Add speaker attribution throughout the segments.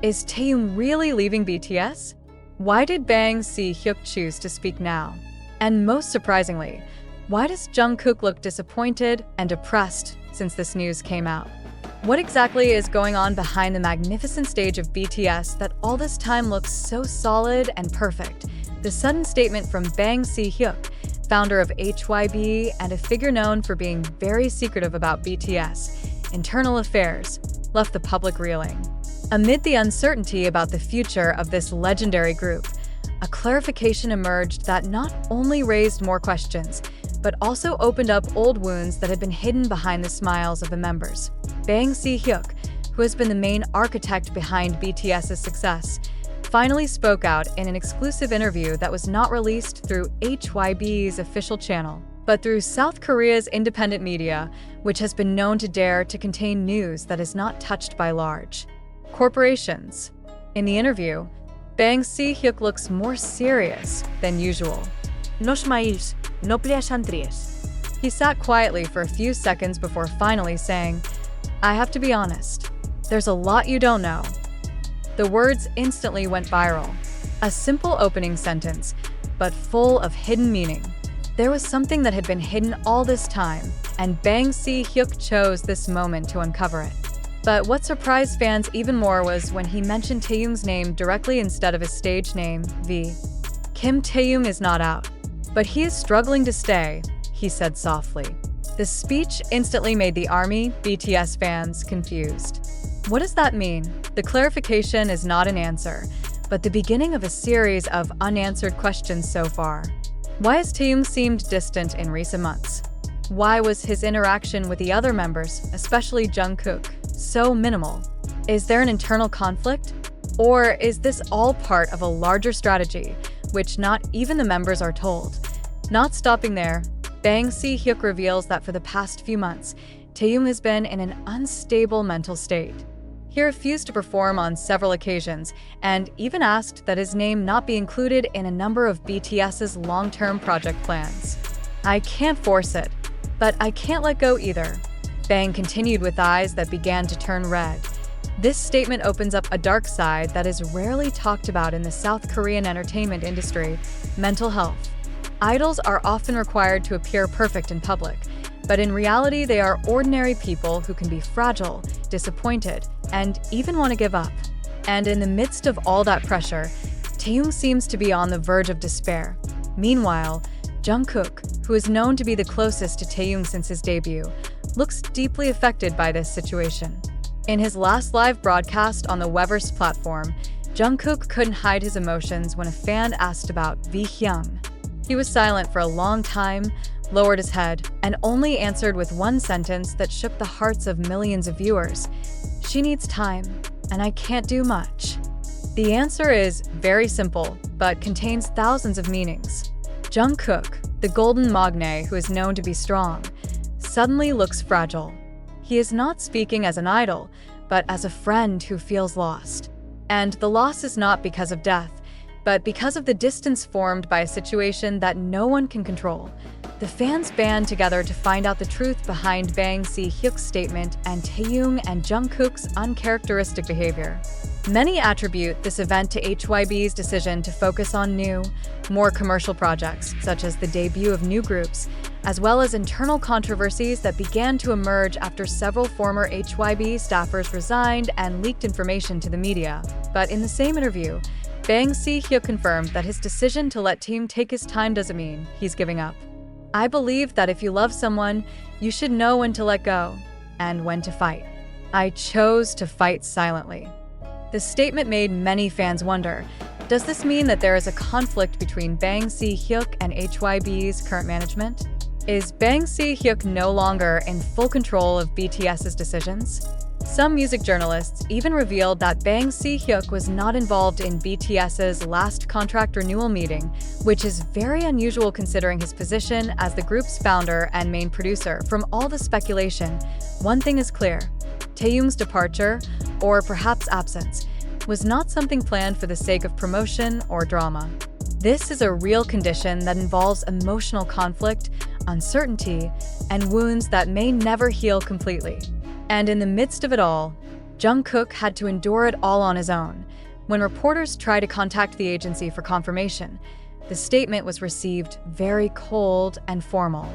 Speaker 1: Is Taehyung really leaving BTS? Why did Si Hyuk choose to speak now? And most surprisingly, why does Jungkook look disappointed and depressed since this news came out? What exactly is going on behind the magnificent stage of BTS that all this time looks so solid and perfect? The sudden statement from Si Hyuk, founder of HYBE and a figure known for being very secretive about BTS internal affairs, left the public reeling. Amid the uncertainty about the future of this legendary group, a clarification emerged that not only raised more questions, but also opened up old wounds that had been hidden behind the smiles of the members. Si Hyuk, who has been the main architect behind BTS's success, finally spoke out in an exclusive interview that was not released through HYBE's official channel, but through South Korea's independent media, which has been known to dare to contain news that is not touched by large corporations. In the interview, Si Hyuk looks more serious than usual.
Speaker 2: Nos mails, no pleasantries.
Speaker 1: He sat quietly for a few seconds before finally saying, "I have to be honest, there's a lot you don't know." The words instantly went viral. A simple opening sentence, but full of hidden meaning. There was something that had been hidden all this time, and Si Hyuk chose this moment to uncover it. But what surprised fans even more was when he mentioned Taehyung's name directly instead of his stage name, V. Kim Taehyung is not out, but he is struggling to stay, he said softly. The speech instantly made the ARMY BTS fans confused. What does that mean? The clarification is not an answer, but the beginning of a series of unanswered questions so far. Why has Taehyung seemed distant in recent months? Why was his interaction with the other members, especially Jungkook, so minimal? Is there an internal conflict? Or is this all part of a larger strategy, which not even the members are told? Not stopping there, Si Hyuk reveals that for the past few months, Taehyung has been in an unstable mental state. He refused to perform on several occasions and even asked that his name not be included in a number of BTS's long-term project plans. "I can't force it, but I can't let go either," Bang continued with eyes that began to turn red. This statement opens up a dark side that is rarely talked about in the South Korean entertainment industry: mental health. Idols are often required to appear perfect in public, but in reality they are ordinary people who can be fragile, disappointed, and even want to give up. And in the midst of all that pressure, Taehyung seems to be on the verge of despair. Meanwhile, Jungkook, who is known to be the closest to Taehyung since his debut, looks deeply affected by this situation. In his last live broadcast on the weverse platform, Jungkook couldn't hide his emotions when a fan asked about Hyung. He was silent for a long time, lowered his head, and only answered with one sentence that shook the hearts of millions of viewers: "She needs time, and I can't do much." The answer is very simple, but contains thousands of meanings. Jungkook, the golden magne who is known to be strong, suddenly looks fragile. He is not speaking as an idol, but as a friend who feels lost. And the loss is not because of death, but because of the distance formed by a situation that no one can control. The fans band together to find out the truth behind Si Hyuk's statement and Taehyung and Jungkook's uncharacteristic behavior. Many attribute this event to HYBE's decision to focus on new, more commercial projects, such as the debut of new groups, as well as internal controversies that began to emerge after several former HYBE staffers resigned and leaked information to the media. But in the same interview, Si Hyuk confirmed that his decision to let Taehyung take his time doesn't mean he's giving up. "I believe that if you love someone, you should know when to let go and when to fight. I chose to fight silently." The statement made many fans wonder, does this mean that there is a conflict between Si Hyuk and HYBE's current management? Is Si Hyuk no longer in full control of BTS's decisions? Some music journalists even revealed that Si Hyuk was not involved in BTS's last contract renewal meeting, which is very unusual considering his position as the group's founder and main producer. From all the speculation, one thing is clear: Taehyung's departure, or perhaps absence, was not something planned for the sake of promotion or drama. This is a real condition that involves emotional conflict, uncertainty, and wounds that may never heal completely. And in the midst of it all, Jungkook had to endure it all on his own. When reporters tried to contact the agency for confirmation, the statement was received very cold and formal.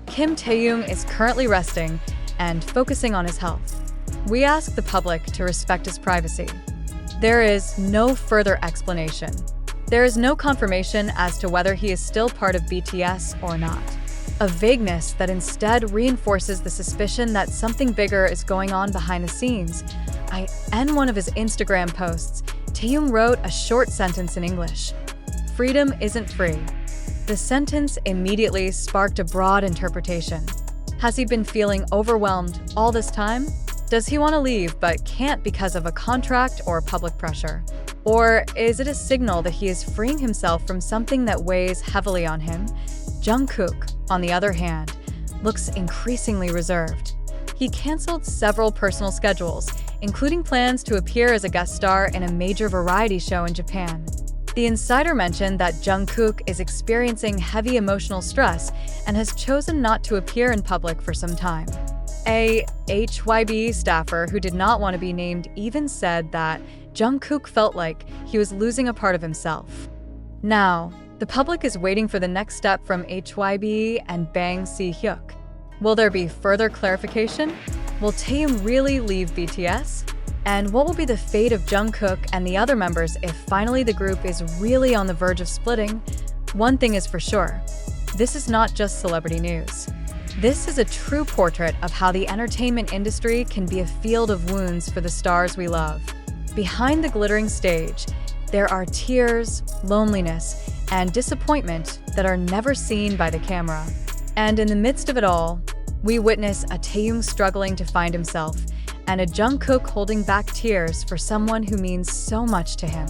Speaker 1: Kim Taehyung is currently resting and focusing on his health. We ask the public to respect his privacy. There is no further explanation. There is no confirmation as to whether he is still part of BTS or not. A vagueness that instead reinforces the suspicion that something bigger is going on behind the scenes. In one of his Instagram posts, Taehyung wrote a short sentence in English. "Freedom isn't free." The sentence immediately sparked a broad interpretation. Has he been feeling overwhelmed all this time? Does he want to leave but can't because of a contract or public pressure? Or is it a signal that he is freeing himself from something that weighs heavily on him? Jungkook, on the other hand, looks increasingly reserved. He canceled several personal schedules, including plans to appear as a guest star in a major variety show in Japan. The insider mentioned that Jungkook is experiencing heavy emotional stress and has chosen not to appear in public for some time. A HYBE staffer who did not want to be named even said that Jungkook felt like he was losing a part of himself. Now, the public is waiting for the next step from HYBE and Bang Si Hyuk. Will there be further clarification? Will Taehyung really leave BTS? And what will be the fate of Jungkook and the other members if finally the group is really on the verge of splitting? One thing is for sure, this is not just celebrity news. This is a true portrait of how the entertainment industry can be a field of wounds for the stars we love. Behind the glittering stage, there are tears, loneliness, and disappointment that are never seen by the camera. And in the midst of it all, we witness a Taehyung struggling to find himself and a Jungkook holding back tears for someone who means so much to him.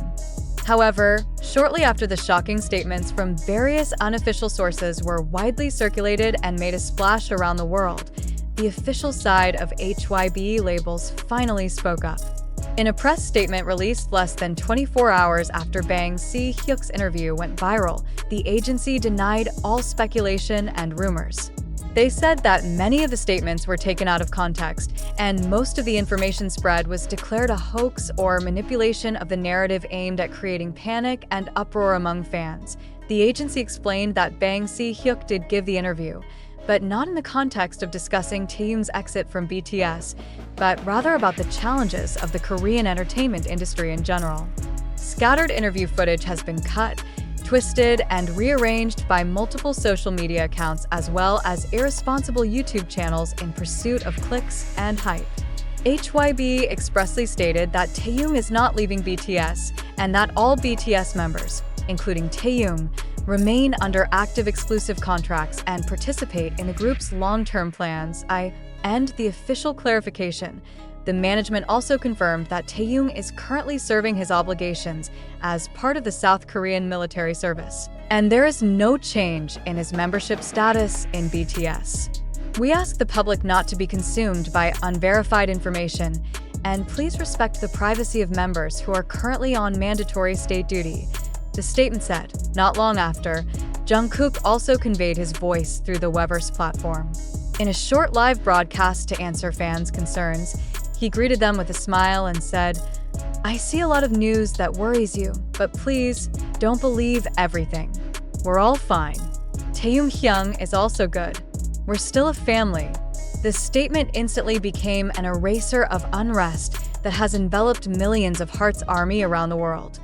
Speaker 1: However, shortly after the shocking statements from various unofficial sources were widely circulated and made a splash around the world, the official side of HYBE labels finally spoke up. In a press statement released less than 24 hours after Bang Si Hyuk's interview went viral, the agency denied all speculation and rumors. They said that many of the statements were taken out of context, and most of the information spread was declared a hoax or manipulation of the narrative aimed at creating panic and uproar among fans. The agency explained that Bang Si Hyuk did give the interview, but not in the context of discussing Taehyung's exit from BTS, but rather about the challenges of the Korean entertainment industry in general. Scattered interview footage has been cut, twisted, and rearranged by multiple social media accounts as well as irresponsible YouTube channels in pursuit of clicks and hype. HYBE expressly stated that Taehyung is not leaving BTS and that all BTS members, including Taehyung, remain under active exclusive contracts and participate in the group's long-term plans. And the official clarification. The management also confirmed that Taehyung is currently serving his obligations as part of the South Korean military service, and there is no change in his membership status in BTS. We ask the public not to be consumed by unverified information, and please respect the privacy of members who are currently on mandatory state duty. The statement said. Not long after, Jungkook also conveyed his voice through the weverse platform. In a short live broadcast to answer fans' concerns, he greeted them with a smile and said, "I see a lot of news that worries you, but please, don't believe everything. We're all fine. Taehyung is also good. We're still a family." This statement instantly became an eraser of unrest that has enveloped millions of Heart's army around the world.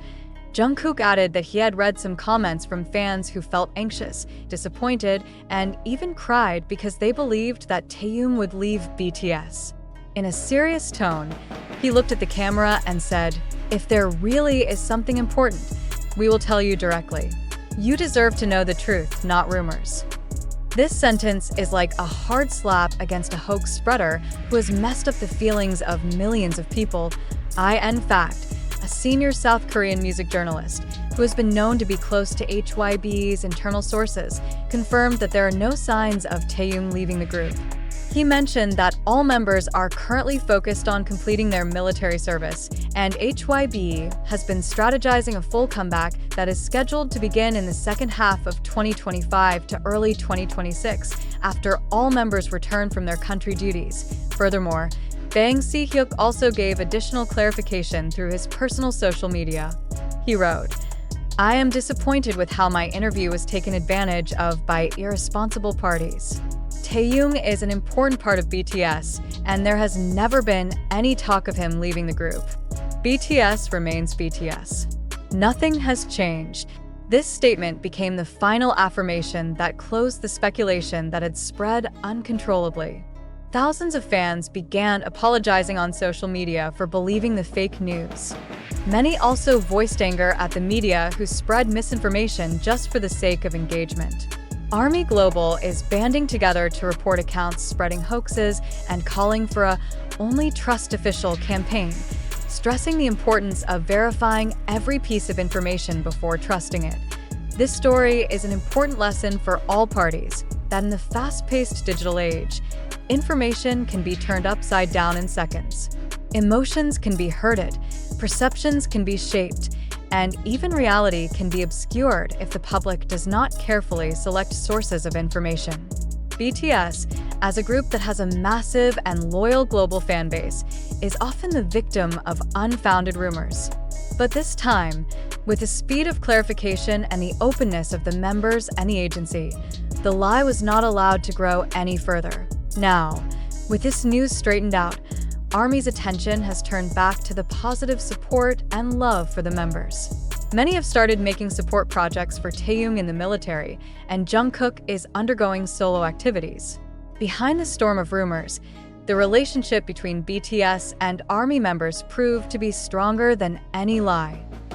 Speaker 1: Jungkook added that he had read some comments from fans who felt anxious, disappointed, and even cried because they believed that Taehyung would leave BTS. In a serious tone, he looked at the camera and said, "If there really is something important, we will tell you directly. You deserve to know the truth, not rumors." This sentence is like a hard slap against a hoax spreader who has messed up the feelings of millions of people. In fact, a senior South Korean music journalist, who has been known to be close to HYBE's internal sources, confirmed that there are no signs of Taehyung leaving the group. He mentioned that all members are currently focused on completing their military service, and HYBE has been strategizing a full comeback that is scheduled to begin in the second half of 2025 to early 2026, after all members return from their country duties. Furthermore, Bang Si Hyuk also gave additional clarification through his personal social media. He wrote, "I am disappointed with how my interview was taken advantage of by irresponsible parties. Taehyung is an important part of BTS, and there has never been any talk of him leaving the group. BTS remains BTS. Nothing has changed." This statement became the final affirmation that closed the speculation that had spread uncontrollably. Thousands of fans began apologizing on social media for believing the fake news. Many also voiced anger at the media who spread misinformation just for the sake of engagement. Army Global is banding together to report accounts spreading hoaxes and calling for a "only trust official" campaign, stressing the importance of verifying every piece of information before trusting it. This story is an important lesson for all parties that in the fast-paced digital age, information can be turned upside down in seconds. Emotions can be herded, perceptions can be shaped, and even reality can be obscured if the public does not carefully select sources of information. BTS, as a group that has a massive and loyal global fan base, is often the victim of unfounded rumors. But this time, with the speed of clarification and the openness of the members and the agency, the lie was not allowed to grow any further. Now, with this news straightened out, ARMY's attention has turned back to the positive support and love for the members. Many have started making support projects for Taehyung in the military, and Jungkook is undergoing solo activities. Behind the storm of rumors, the relationship between BTS and ARMY members proved to be stronger than any lie.